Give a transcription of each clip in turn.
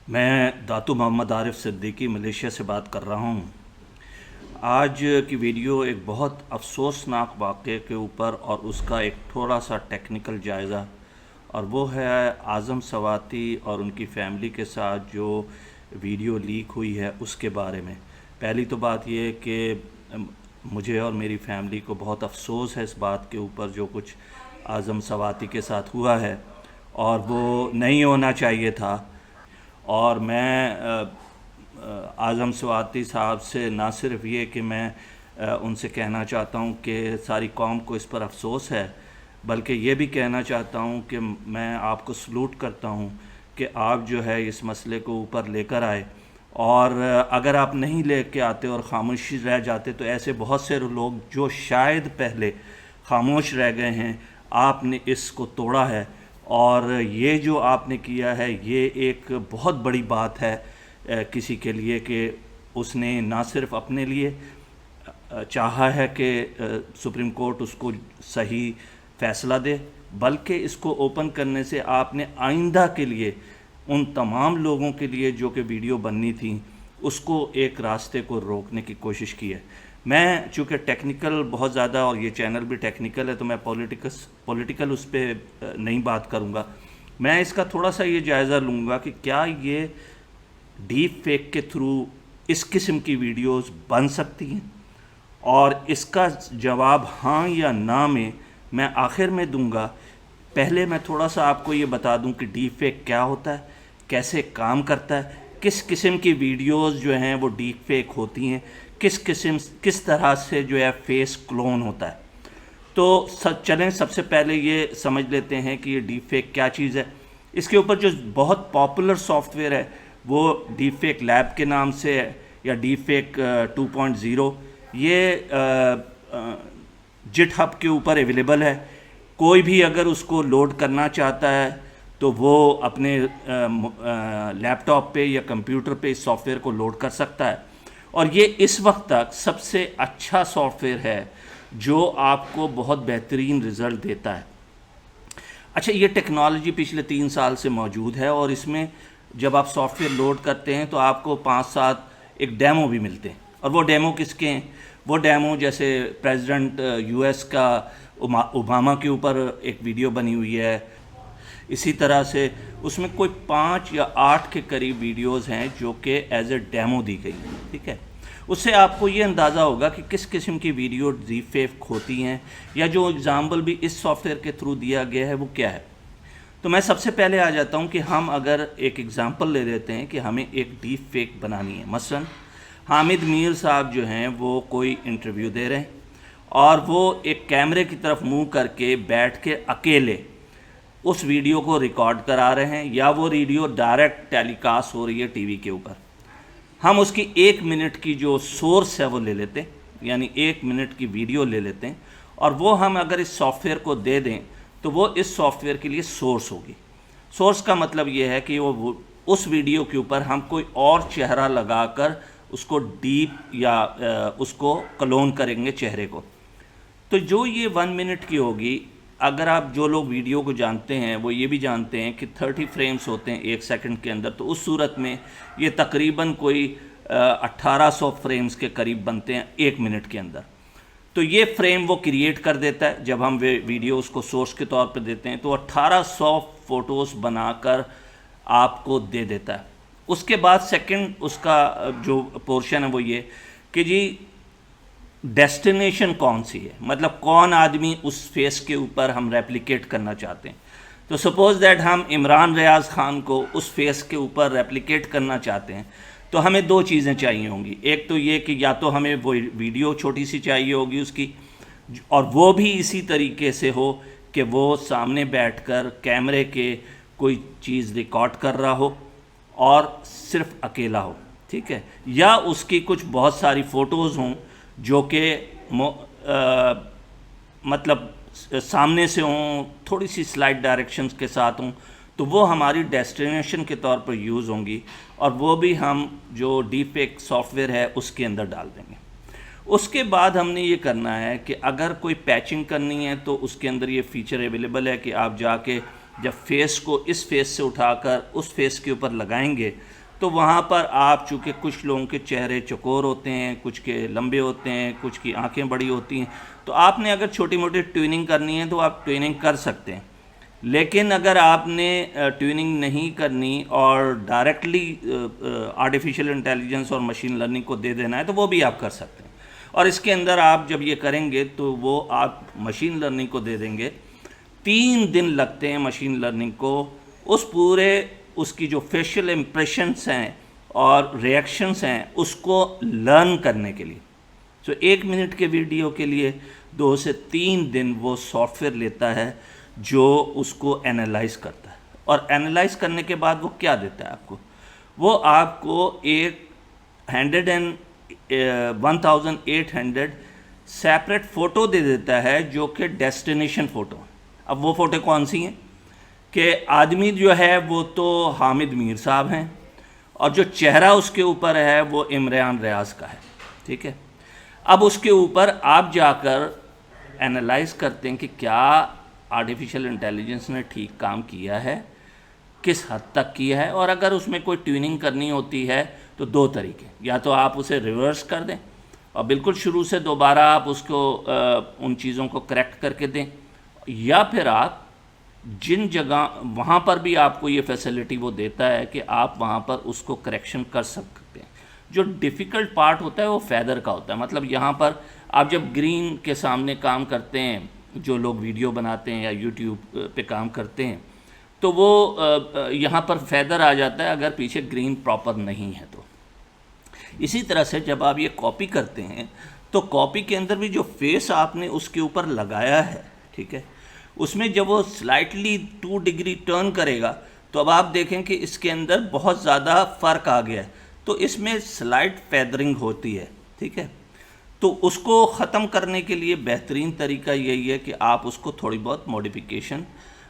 میں داتو محمد عارف صدیقی ملیشیا سے بات کر رہا ہوں۔ آج کی ویڈیو ایک بہت افسوسناک واقعے کے اوپر اور اس کا ایک تھوڑا سا ٹیکنیکل جائزہ، اور وہ ہے اعظم سواتی اور ان کی فیملی کے ساتھ جو ویڈیو لیک ہوئی ہے اس کے بارے میں۔ پہلی تو بات یہ کہ مجھے اور میری فیملی کو بہت افسوس ہے اس بات کے اوپر جو کچھ اعظم سواتی کے ساتھ ہوا ہے، اور وہ نہیں ہونا چاہیے تھا۔ اور میں اعظم سواتی صاحب سے نہ صرف یہ کہ میں ان سے کہنا چاہتا ہوں کہ ساری قوم کو اس پر افسوس ہے، بلکہ یہ بھی کہنا چاہتا ہوں کہ میں آپ کو سلوٹ کرتا ہوں کہ آپ جو ہے اس مسئلے کو اوپر لے کر آئے، اور اگر آپ نہیں لے کے آتے اور خاموشی رہ جاتے تو ایسے بہت سے لوگ جو شاید پہلے خاموش رہ گئے ہیں، آپ نے اس کو توڑا ہے، اور یہ جو آپ نے کیا ہے یہ ایک بہت بڑی بات ہے کسی کے لیے کہ اس نے نہ صرف اپنے لیے چاہا ہے کہ سپریم کورٹ اس کو صحیح فیصلہ دے، بلکہ اس کو اوپن کرنے سے آپ نے آئندہ کے لیے ان تمام لوگوں کے لیے جو کہ ویڈیو بننی تھی اس کو ایک راستے کو روکنے کی کوشش کی ہے۔ میں چونکہ ٹیکنیکل بہت زیادہ، اور یہ چینل بھی ٹیکنیکل ہے، تو میں پولیٹیکل اس پہ نہیں بات کروں گا۔ میں اس کا تھوڑا سا یہ جائزہ لوں گا کہ کیا یہ ڈیپ فیک کے تھرو اس قسم کی ویڈیوز بن سکتی ہیں، اور اس کا جواب ہاں یا نہ میں آخر میں دوں گا۔ پہلے میں تھوڑا سا آپ کو یہ بتا دوں کہ ڈیپ فیک کیا ہوتا ہے، کیسے کام کرتا ہے، کس قسم کی ویڈیوز جو ہیں وہ ڈیپ فیک ہوتی ہیں، کس طرح سے جو ہے فیس کلون ہوتا ہے۔ تو چلیں سب سے پہلے یہ سمجھ لیتے ہیں کہ یہ ڈیپ فیک کیا چیز ہے۔ اس کے اوپر جو بہت پاپولر سافٹ ویئر ہے وہ ڈیپ فیک لیب کے نام سے ہے، یا ڈیپ فیک 2.0۔ یہ جٹ ہب کے اوپر اویلیبل ہے۔ کوئی بھی اگر اس کو لوڈ کرنا چاہتا ہے تو وہ اپنے لیپ ٹاپ پہ یا کمپیوٹر پہ اس سافٹ ویئر کو لوڈ کر سکتا ہے، اور یہ اس وقت تک سب سے اچھا سافٹ ویئر ہے جو آپ کو بہت بہترین رزلٹ دیتا ہے۔ اچھا، یہ ٹیکنالوجی پچھلے 3 سال سے موجود ہے، اور اس میں جب آپ سافٹ ویئر لوڈ کرتے ہیں تو آپ کو 5-7 ایک ڈیمو بھی ملتے ہیں، اور وہ ڈیمو کس کے ہیں؟ وہ ڈیمو جیسے پریزیڈنٹ یو ایس کا اوباما کے اوپر ایک ویڈیو بنی ہوئی ہے، اسی طرح سے اس میں کوئی 5 یا 8 کے قریب ویڈیوز ہیں جو کہ ایز اے ڈیمو دی گئی ہیں، ٹھیک ہے۔ اس سے آپ کو یہ اندازہ ہوگا کہ کس قسم کی ویڈیو ڈیپ فیک ہوتی ہیں، یا جو ایگزامپل بھی اس سافٹ ویئر کے تھرو دیا گیا ہے وہ کیا ہے۔ تو میں سب سے پہلے آ جاتا ہوں کہ ہم اگر ایک ایگزامپل لے لیتے ہیں کہ ہمیں ایک ڈیپ فیک بنانی ہے۔ مثلا حامد میر صاحب جو ہیں وہ کوئی انٹرویو دے رہے ہیں، اور وہ ایک کیمرے کی طرف منہ کر کے بیٹھ کے اکیلے اس ویڈیو کو ریکارڈ کرا رہے ہیں، یا وہ ویڈیو ڈائریکٹ ٹیلی کاسٹ ہو رہی ہے ٹی وی کے اوپر۔ ہم اس کی 1 منٹ کی جو سورس ہے وہ لے لیتے ہیں، یعنی 1 منٹ کی ویڈیو لے لیتے ہیں، اور وہ ہم اگر اس سافٹ ویئر کو دے دیں تو وہ اس سافٹ ویئر کے لیے سورس ہوگی۔ سورس کا مطلب یہ ہے کہ وہ اس ویڈیو کے اوپر ہم کوئی اور چہرہ لگا کر اس کو ڈیپ یا اس کو کلون کریں گے چہرے کو۔ تو جو یہ 1 منٹ کی ہوگی، اگر آپ جو لوگ ویڈیو کو جانتے ہیں وہ یہ بھی جانتے ہیں کہ 30 فریمز ہوتے ہیں 1 سیکنڈ کے اندر، تو اس صورت میں یہ تقریباً کوئی 1800 فریمز کے قریب بنتے ہیں 1 منٹ کے اندر۔ تو یہ فریم وہ کریٹ کر دیتا ہے جب ہم ویڈیو اس کو سورس کے طور پہ دیتے ہیں، تو 1800 فوٹوز بنا کر آپ کو دے دیتا ہے۔ اس کے بعد سیکنڈ اس کا جو پورشن ہے وہ یہ کہ جی ڈیسٹینیشن کون سی ہے، مطلب کون آدمی اس فیس کے اوپر ہم ریپلیکیٹ کرنا چاہتے ہیں۔ تو سپوز دیٹ ہم عمران ریاض خان کو اس فیس کے اوپر ریپلیکیٹ کرنا چاہتے ہیں، تو ہمیں 2 چیزیں چاہیے ہوں گی۔ ایک تو یہ کہ یا تو ہمیں وہ ویڈیو چھوٹی سی چاہیے ہوگی اس کی، اور وہ بھی اسی طریقے سے ہو کہ وہ سامنے بیٹھ کر کیمرے کے کوئی چیز ریکارڈ کر رہا ہو اور صرف اکیلا ہو، ٹھیک ہے، یا اس کی کچھ بہت ساری فوٹوز ہوں جو کہ مطلب سامنے سے ہوں، تھوڑی سی سلائڈ ڈائریکشنز کے ساتھ ہوں، تو وہ ہماری ڈیسٹینیشن کے طور پر یوز ہوں گی، اور وہ بھی ہم جو ڈیپ فیک سافٹ ویئر ہے اس کے اندر ڈال دیں گے۔ اس کے بعد ہم نے یہ کرنا ہے کہ اگر کوئی پیچنگ کرنی ہے تو اس کے اندر یہ فیچر اویلیبل ہے کہ آپ جا کے جب فیس کو اس فیس سے اٹھا کر اس فیس کے اوپر لگائیں گے تو وہاں پر آپ چونکہ کچھ لوگوں کے چہرے چکور ہوتے ہیں، کچھ کے لمبے ہوتے ہیں، کچھ کی آنکھیں بڑی ہوتی ہیں، تو آپ نے اگر چھوٹی موٹی ٹیوننگ کرنی ہے تو آپ ٹیوننگ کر سکتے ہیں. لیکن اگر آپ نے ٹیوننگ نہیں کرنی اور ڈائریکٹلی آرٹیفیشیل انٹیلیجنس اور مشین لرننگ کو دے دینا ہے تو وہ بھی آپ کر سکتے ہیں. اور اس کے اندر آپ جب یہ کریں گے تو وہ آپ مشین لرننگ کو دے دیں گے. 3 دن لگتے ہیں مشین لرننگ کو اس کی جو فیشل امپریشنس ہیں اور ریئیکشنس ہیں اس کو لرن کرنے کے لیے. 1 منٹ کے ویڈیو کے لیے 2 سے 3 دن وہ سافٹ ویئر لیتا ہے جو اس کو اینالائز کرتا ہے. اور اینالائز کرنے کے بعد وہ کیا دیتا ہے آپ کو؟ وہ آپ کو ایک 1800 سیپریٹ فوٹو دے دیتا ہے جو کہ ڈیسٹینیشن فوٹو. اب وہ فوٹو کون سی ہیں کہ آدمی جو ہے وہ تو حامد میر صاحب ہیں اور جو چہرہ اس کے اوپر ہے وہ عمران ریاض کا ہے. ٹھیک ہے. اب اس کے اوپر آپ جا کر اینالائز کرتے ہیں کہ کیا آرٹیفیشیل انٹیلیجنس نے ٹھیک کام کیا ہے، کس حد تک کیا ہے. اور اگر اس میں کوئی ٹیوننگ کرنی ہوتی ہے تو 2 طریقے، یا تو آپ اسے ریورس کر دیں اور بالکل شروع سے دوبارہ آپ اس کو ان چیزوں کو کریکٹ کر کے دیں، یا پھر آپ جن جگہ وہاں پر بھی آپ کو یہ فیسلٹی وہ دیتا ہے کہ آپ وہاں پر اس کو کریکشن کر سکتے ہیں. جو ڈیفیکلٹ پارٹ ہوتا ہے وہ فیدر کا ہوتا ہے. مطلب یہاں پر آپ جب گرین کے سامنے کام کرتے ہیں، جو لوگ ویڈیو بناتے ہیں یا یوٹیوب پہ کام کرتے ہیں، تو وہ یہاں پر فیدر آ جاتا ہے اگر پیچھے گرین پراپر نہیں ہے تو. اسی طرح سے جب آپ یہ کاپی کرتے ہیں تو کاپی کے اندر بھی جو فیس آپ نے اس کے اوپر لگایا ہے، ٹھیک ہے، اس میں جب وہ سلائٹلی 2 ڈگری ٹرن کرے گا تو اب آپ دیکھیں کہ اس کے اندر بہت زیادہ فرق آ گیا ہے. تو اس میں سلائٹ فیدرنگ ہوتی ہے. ٹھیک ہے. تو اس کو ختم کرنے کے لیے بہترین طریقہ یہی ہے کہ آپ اس کو تھوڑی بہت موڈیفیکیشن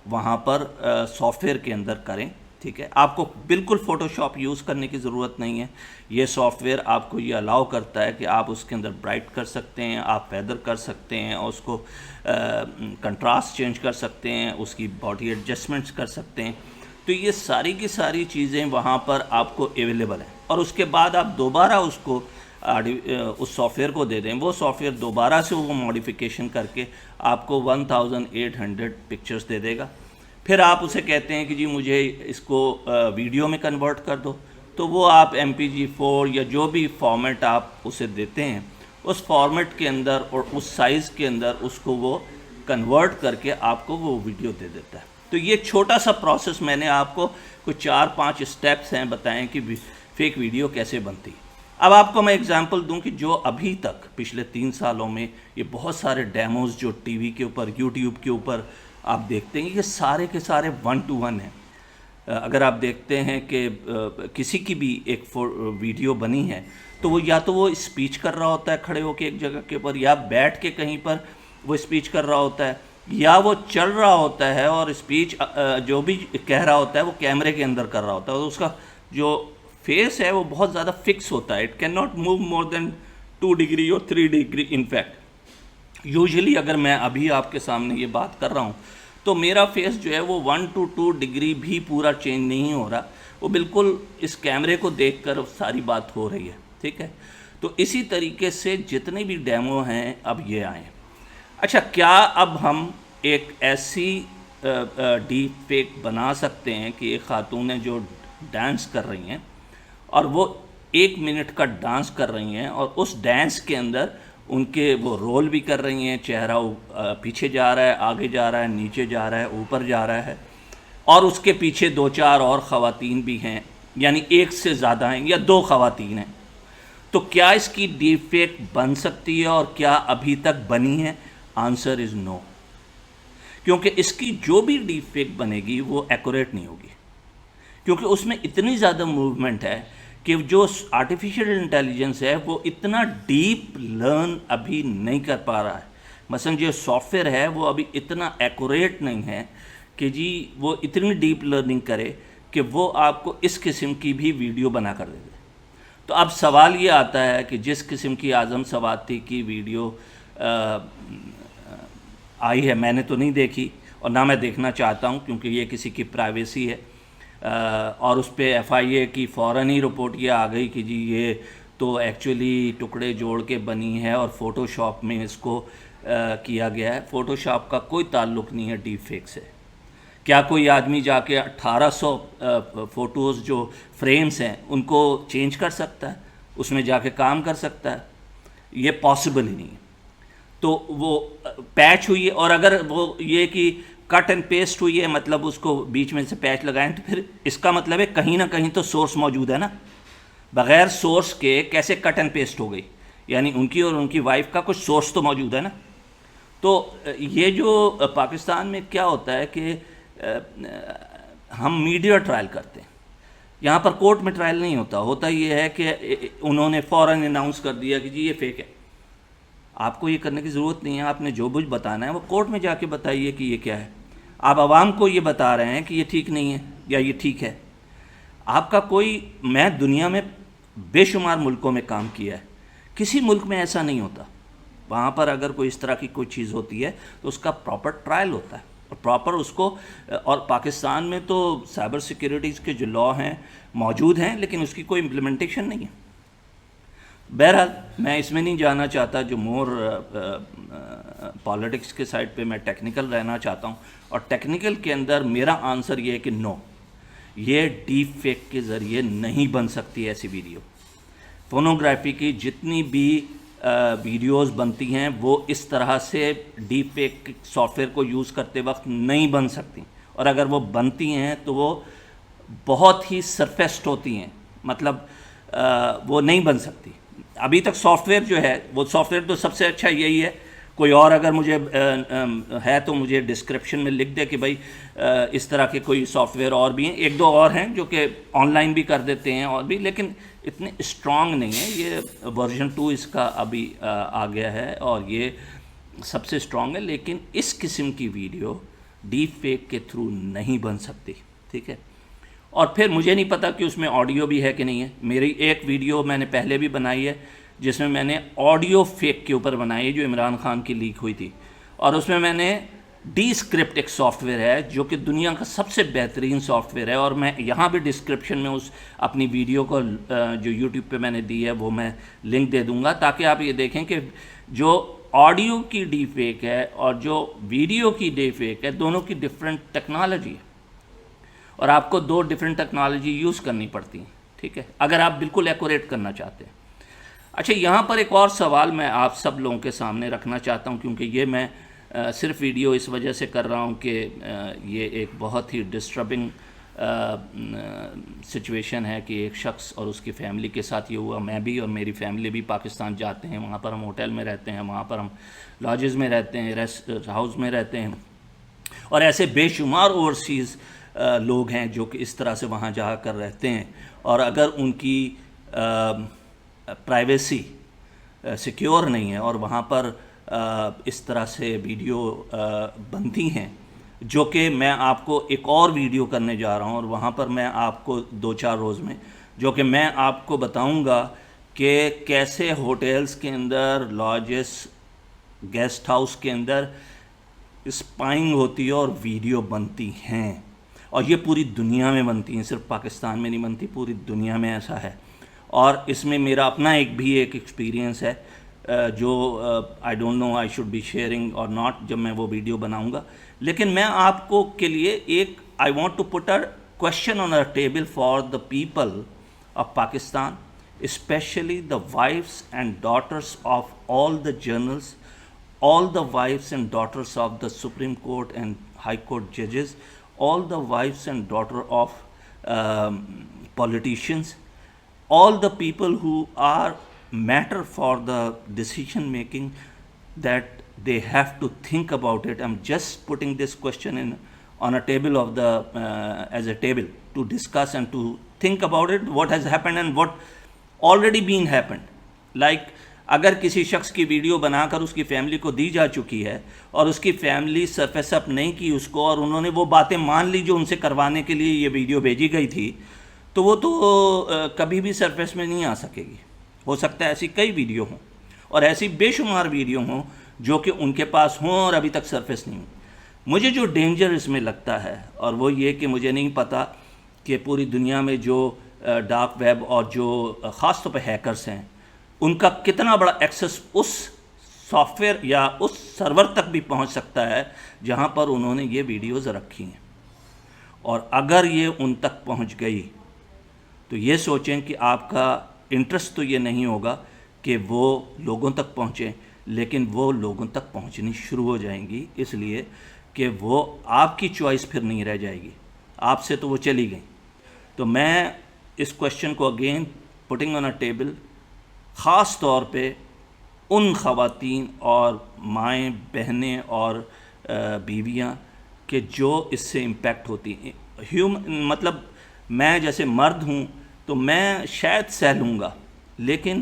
وہاں پر سافٹ ویئر کے اندر کریں. ٹھیک ہے. آپ کو بالکل فوٹو شاپ یوز کرنے کی ضرورت نہیں ہے. یہ سافٹ ویئر آپ کو یہ الاؤ کرتا ہے کہ آپ اس کے اندر برائٹ کر سکتے ہیں، آپ فیدر کر سکتے ہیں، اور اس کو کنٹراسٹ چینج کر سکتے ہیں، اس کی باڈی ایڈجسٹمنٹس کر سکتے ہیں. تو یہ ساری کی ساری چیزیں وہاں پر آپ کو اویلیبل ہیں. اور اس کے بعد آپ دوبارہ اس کو اس سافٹ ویئر کو دے دیں، وہ سافٹ ویئر دوبارہ سے وہ موڈیفیکیشن کر کے آپ کو 1800 پکچرز دے دے گا. پھر آپ اسے کہتے ہیں کہ جی مجھے اس کو ویڈیو میں کنورٹ کر دو، تو وہ آپ MP4 یا جو بھی فارمیٹ آپ اسے دیتے ہیں اس فارمیٹ کے اندر اور اس سائز کے اندر اس کو وہ کنورٹ کر کے آپ کو وہ ویڈیو دے دیتا ہے. تو یہ چھوٹا سا پروسیس میں نے آپ کو کچھ 4-5 اسٹیپس ہیں بتائیں کہ فیک ویڈیو کیسے بنتی. اب آپ کو میں اگزامپل دوں کہ جو ابھی تک پچھلے 3 سالوں میں یہ بہت سارے ڈیموز جو ٹی وی کے اوپر، یوٹیوب کے اوپر آپ دیکھتے ہیں، یہ سارے کے سارے 1 to 1 ہیں. اگر آپ دیکھتے ہیں کہ کسی کی بھی ایک ویڈیو بنی ہے تو وہ یا تو وہ اسپیچ کر رہا ہوتا ہے کھڑے ہو کے ایک جگہ کے اوپر، یا بیٹھ کے کہیں پر وہ اسپیچ کر رہا ہوتا ہے، یا وہ چل رہا ہوتا ہے اور اسپیچ جو بھی کہہ رہا ہوتا ہے وہ کیمرے کے اندر کر رہا ہوتا ہے. اور اس کا جو فیس ہے وہ بہت زیادہ فکس ہوتا ہے. It can not move more than 2 degree اور 3 ڈگری. ان فیکٹ یوزلی اگر میں ابھی آپ کے سامنے یہ بات کر رہا ہوں تو میرا فیس جو ہے وہ 1 to 2 ڈگری بھی پورا چینج نہیں ہو رہا، وہ بالکل اس کیمرے کو دیکھ کر ساری بات ہو رہی ہے. ٹھیک ہے. تو اسی طریقے سے جتنے بھی ڈیمو ہیں اب یہ آئیں. اچھا، کیا اب ہم ایک ایسی ڈیپ فیک بنا سکتے ہیں کہ ایک خاتون ہیں جو ڈانس کر رہی ہیں اور وہ 1 منٹ کا ڈانس کر رہی ہیں، اور اس ڈانس کے اندر ان کے وہ رول بھی کر رہی ہیں، چہرہ پیچھے جا رہا ہے، آگے جا رہا ہے، نیچے جا رہا ہے، اوپر جا رہا ہے، اور اس کے پیچھے 2-4 اور خواتین بھی ہیں، یعنی ایک سے زیادہ ہیں یا 2 خواتین ہیں. تو کیا اس کی ڈیپ فیک بن سکتی ہے اور کیا ابھی تک بنی ہے؟ آنسر از نو. کیونکہ اس کی جو بھی ڈیپ فیک بنے گی وہ ایکوریٹ نہیں ہوگی، کیونکہ اس میں اتنی زیادہ موومنٹ ہے کہ جو آرٹیفیشیل انٹیلیجنس ہے وہ اتنا ڈیپ لرن ابھی نہیں کر پا رہا ہے. مثلا جو سافٹ ویئر ہے وہ ابھی اتنا ایکوریٹ نہیں ہے کہ جی وہ اتنی ڈیپ لرننگ کرے کہ وہ آپ کو اس قسم کی بھی ویڈیو بنا کر دے دے. تو اب سوال یہ آتا ہے کہ جس قسم کی اعظم سواتی کی ویڈیو آئی ہے، میں نے تو نہیں دیکھی، اور نہ میں دیکھنا چاہتا ہوں، کیونکہ یہ کسی کی پرائیویسی ہے۔ اور اس پہ ایف آئی اے کی فوراً ہی رپورٹ یہ آ گئی کہ جی یہ تو ایکچولی ٹکڑے جوڑ کے بنی ہے اور فوٹو شاپ میں اس کو کیا گیا ہے۔ فوٹو شاپ کا کوئی تعلق نہیں ہے ڈیپ فیک سے۔ کیا کوئی آدمی جا کے 1800 فوٹوز جو فریمز ہیں ان کو چینج کر سکتا ہے؟ اس میں جا کے کام کر سکتا ہے؟ یہ پاسبل ہی نہیں ہے۔ تو وہ پیچ ہوئی ہے، اور اگر وہ یہ کہ کٹ اینڈ پیسٹ ہوئی ہے، مطلب اس کو بیچ میں سے پیچ لگائیں، تو پھر اس کا مطلب ہے کہیں نہ کہیں تو سورس موجود ہے نا۔ بغیر سورس کے کیسے کٹ اینڈ پیسٹ ہو گئی؟ یعنی ان کی اور ان کی وائف کا کچھ سورس تو موجود ہے نا۔ تو یہ جو پاکستان میں کیا ہوتا ہے کہ ہم میڈیا ٹرائل کرتے ہیں، یہاں پر کورٹ میں ٹرائل نہیں ہوتا۔ ہوتا یہ ہے کہ انہوں نے فوراً اناؤنس کر دیا کہ جی یہ فیک ہے۔ آپ کو یہ کرنے کی ضرورت نہیں ہے، آپ نے جو کچھ بتانا ہے وہ کورٹ میں جا کے بتائیے کہ یہ کیا ہے۔ آپ عوام کو یہ بتا رہے ہیں کہ یہ ٹھیک نہیں ہے یا یہ ٹھیک ہے۔ آپ کا کوئی، میں دنیا میں بے شمار ملکوں میں کام کیا ہے، کسی ملک میں ایسا نہیں ہوتا۔ وہاں پر اگر کوئی اس طرح کی کوئی چیز ہوتی ہے تو اس کا پراپر ٹرائل ہوتا ہے اور پراپر اس کو، اور پاکستان میں تو سائبر سیکیورٹیز کے جو لا ہیں موجود ہیں، لیکن اس کی کوئی امپلیمنٹیشن نہیں ہے۔ بہرحال میں اس میں نہیں جانا چاہتا، جو مور پالیٹکس کے سائڈ پہ میں ٹیکنیکل رہنا چاہتا ہوں، اور ٹیکنیکل کے اندر میرا آنسر یہ ہے کہ نو، یہ ڈیپ فیک کے ذریعے نہیں بن سکتی ایسی ویڈیو۔ فونوگرافی کی جتنی بھی ویڈیوز بنتی ہیں وہ اس طرح سے ڈیپ فیک سافٹ ویئر کو یوز کرتے وقت نہیں بن سکتی، اور اگر وہ بنتی ہیں تو وہ بہت ہی سرفیسٹ ہوتی ہیں، مطلب وہ نہیں بن سکتی۔ ابھی تک سافٹ ویئر جو ہے، وہ سافٹ ویئر تو سب سے اچھا یہی ہے۔ کوئی اور اگر مجھے ہے تو مجھے ڈسکرپشن میں لکھ دے کہ بھائی اس طرح کے کوئی سافٹ ویئر اور بھی ہیں، ایک دو اور ہیں جو کہ آن لائن بھی کر دیتے ہیں اور بھی، لیکن اتنے اسٹرانگ نہیں ہیں۔ یہ ورژن 2 اس کا ابھی آ گیا ہے اور یہ سب سے اسٹرانگ ہے، لیکن اس قسم کی ویڈیو ڈیپ فیک کے تھرو نہیں بن سکتی، ٹھیک ہے۔ اور پھر مجھے نہیں پتا کہ اس میں آڈیو بھی ہے کہ نہیں ہے۔ میری ایک ویڈیو میں نے پہلے بھی بنائی ہے جس میں میں نے آڈیو فیک کے اوپر بنائی ہے، جو عمران خان کی لیک ہوئی تھی، اور اس میں میں نے ڈی اسکرپٹ ایک سافٹ ویئر ہے جو کہ دنیا کا سب سے بہترین سافٹ ویئر ہے، اور میں یہاں بھی ڈسکرپشن میں اس اپنی ویڈیو کو جو یوٹیوب پہ میں نے دی ہے وہ میں لنک دے دوں گا، تاکہ آپ یہ دیکھیں کہ جو آڈیو کی ڈی فیک ہے اور جو ویڈیو کی ڈی فیک ہے، دونوں کی ڈفرینٹ ٹیکنالوجی ہے، اور آپ کو دو ڈفرینٹ ٹیکنالوجی یوز کرنی پڑتی ہیں، ٹھیک ہے، اگر آپ بالکل ایکوریٹ کرنا چاہتے ہیں۔ اچھا، یہاں پر ایک اور سوال میں آپ سب لوگوں کے سامنے رکھنا چاہتا ہوں، کیونکہ یہ میں صرف ویڈیو اس وجہ سے کر رہا ہوں کہ یہ ایک بہت ہی ڈسٹربنگ سچویشن ہے کہ ایک شخص اور اس کی فیملی کے ساتھ یہ ہوا۔ میں بھی اور میری فیملی بھی پاکستان جاتے ہیں، وہاں پر ہم ہوٹل میں رہتے ہیں، وہاں پر ہم لاجز میں رہتے ہیں، ریسٹ ہاؤس میں رہتے ہیں، اور ایسے بے شمار اوورسیز لوگ ہیں جو کہ اس طرح سے وہاں جا کر رہتے ہیں، اور اگر ان کی پرائیویسی سیکیور نہیں ہے اور وہاں پر اس طرح سے ویڈیو بنتی ہیں، جو کہ میں آپ کو ایک اور ویڈیو کرنے جا رہا ہوں، اور وہاں پر میں آپ کو 2-4 روز میں جو کہ میں آپ کو بتاؤں گا کہ کیسے ہوٹلز کے اندر، لاجز، گیسٹ ہاؤس کے اندر اسپائنگ ہوتی ہے اور ویڈیو بنتی ہیں، اور یہ پوری دنیا میں بنتی ہیں، صرف پاکستان میں نہیں بنتی، پوری دنیا میں ایسا ہے۔ اور اس میں میرا اپنا ایک ایکسپیرینس ہے جو I don't know I should be sharing or not, جب میں وہ ویڈیو بناؤں گا، لیکن میں آپ کو کے لیے ایک I want to put a question on a table for the people of Pakistan, especially the wives and daughters of all the generals, all the wives and daughters of the Supreme Court and High Court judges, all the wives and daughters of politicians, all the people who are matter for the decision making, that they have to think about it. I'm just putting this question on a table of the as a table to discuss and to think about it, what has happened and what already been happened. Like, اگر کسی شخص کی video بنا کر اس کی family کو دی جا چکی ہے اور اس کی فیملی سرفیس اپ نہیں کی اس کو، اور انہوں نے وہ باتیں مان لی جو ان سے کروانے کے لیے یہ ویڈیو بھیجی گئی تھی، تو وہ تو کبھی بھی سرفیس میں نہیں آ سکے گی۔ ہو سکتا ہے ایسی کئی ویڈیو ہوں، اور ایسی بے شمار ویڈیو ہوں جو کہ ان کے پاس ہوں اور ابھی تک سرفیس نہیں ہوں۔ مجھے جو ڈینجر اس میں لگتا ہے اور وہ یہ کہ مجھے نہیں پتا کہ پوری دنیا میں جو ڈارک ویب اور جو خاص طور پہ ہیکرز ہیں ان کا کتنا بڑا ایکسس اس سافٹ ویئر یا اس سرور تک بھی پہنچ سکتا ہے جہاں پر انہوں نے یہ ویڈیوز رکھی ہیں. اور اگر یہ ان تک پہنچ گئی تو یہ سوچیں کہ آپ کا انٹرسٹ تو یہ نہیں ہوگا کہ وہ لوگوں تک پہنچیں، لیکن وہ لوگوں تک پہنچنی شروع ہو جائیں گی، اس لیے کہ وہ آپ کی چوائس پھر نہیں رہ جائے گی، آپ سے تو وہ چلی گئیں. تو میں اس کویشچن کو again putting on a table, خاص طور پہ ان خواتین اور مائیں، بہنیں اور بیویاں کہ جو اس سے امپیکٹ ہوتی ہیں. مطلب میں جیسے مرد ہوں تو میں شاید سہ لوں گا، لیکن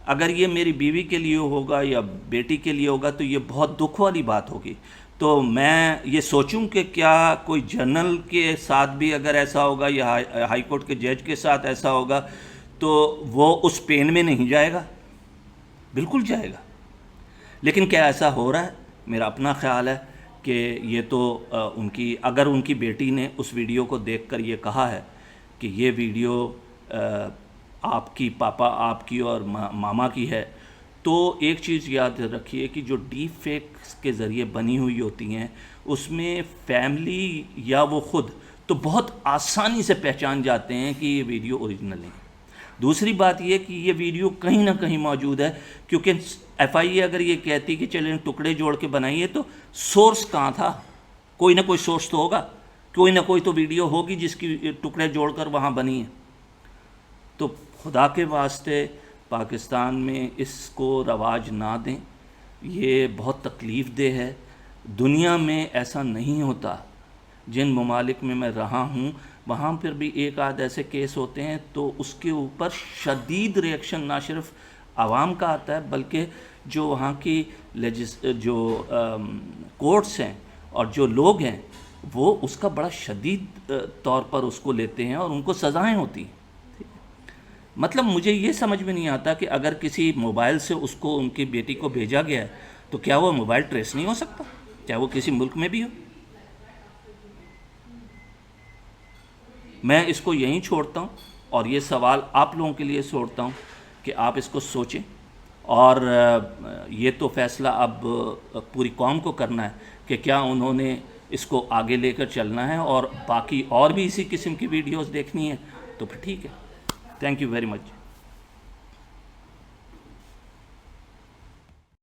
اگر یہ میری بیوی کے لیے ہوگا یا بیٹی کے لیے ہوگا تو یہ بہت دکھ والی بات ہوگی. تو میں یہ سوچوں کہ کیا کوئی جنرل کے ساتھ بھی اگر ایسا ہوگا یا ہائی کورٹ کے جج کے ساتھ ایسا ہوگا تو وہ اس پین میں نہیں جائے گا؟ بالکل جائے گا. لیکن کیا ایسا ہو رہا ہے؟ میرا اپنا خیال ہے کہ یہ تو اگر ان کی بیٹی نے اس ویڈیو کو دیکھ کر یہ کہا ہے کہ یہ ویڈیو آپ کی پاپا، آپ کی اور ماما کی ہے، تو ایک چیز یاد رکھیے کہ جو ڈیپ فیکس کے ذریعے بنی ہوئی ہوتی ہیں اس میں فیملی یا وہ خود تو بہت آسانی سے پہچان جاتے ہیں کہ یہ ویڈیو اوریجنل ہے. دوسری بات یہ کہ یہ ویڈیو کہیں نہ کہیں موجود ہے، کیونکہ ایف آئی اے اگر یہ کہتی کہ چلیں ٹکڑے جوڑ کے بنائیے تو سورس کہاں تھا؟ کوئی نہ کوئی سورس تو ہوگا، کوئی نہ کوئی تو ویڈیو ہوگی جس کی ٹکڑے جوڑ کر وہاں بنی ہے. تو خدا کے واسطے پاکستان میں اس کو رواج نہ دیں، یہ بہت تکلیف دہ ہے. دنیا میں ایسا نہیں ہوتا. جن ممالک میں میں رہا ہوں وہاں پھر بھی ایک آدھ ایسے کیس ہوتے ہیں تو اس کے اوپر شدید ریئیکشن نہ صرف عوام کا آتا ہے بلکہ جو وہاں کی جو کورٹس ہیں اور جو لوگ ہیں وہ اس کا بڑا شدید طور پر اس کو لیتے ہیں اور ان کو سزائیں ہوتی ہیں. مطلب مجھے یہ سمجھ میں نہیں آتا کہ اگر کسی موبائل سے اس کو ان کی بیٹی کو بھیجا گیا ہے تو کیا وہ موبائل ٹریس نہیں ہو سکتا، چاہے وہ کسی ملک میں بھی ہو؟ میں اس کو یہیں چھوڑتا ہوں اور یہ سوال آپ لوگوں کے لیے چھوڑتا ہوں کہ آپ اس کو سوچیں، اور یہ تو فیصلہ اب پوری قوم کو کرنا ہے کہ کیا انہوں نے اس کو آگے لے کر چلنا ہے اور باقی اور بھی اسی قسم کی ویڈیوز دیکھنی ہے تو پھر ٹھیک ہے. Thank you very much.